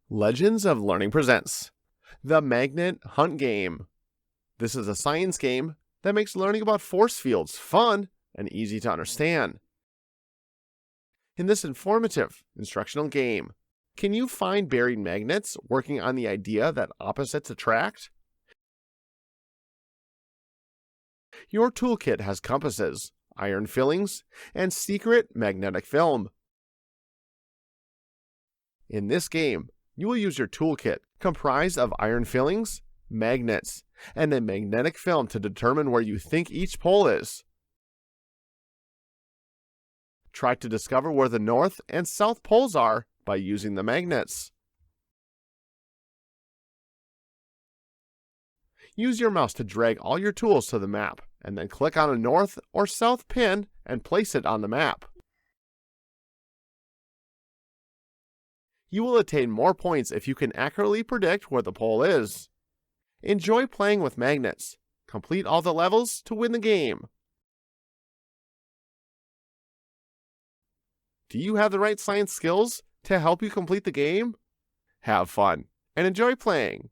Legends of Learning presents the Magnet Hunt Game. This is a science game that makes learning about force fields fun and easy to understand. In this informative, instructional game, can you find buried magnets working on the idea that opposites attract? Your toolkit has compasses, iron fillings, and secret magnetic film. In this game, you will use your toolkit, comprised of iron fillings, magnets, and a magnetic film to determine where you think each pole is. Try to discover where the north and south poles are by using the magnets. Use your mouse to drag all your tools to the map, and then click on a north or south pin and place it on the map. You will attain more points if you can accurately predict where the pole is. Enjoy playing with magnets. Complete all the levels to win the game. Do you have the right science skills to help you complete the game? Have fun and enjoy playing.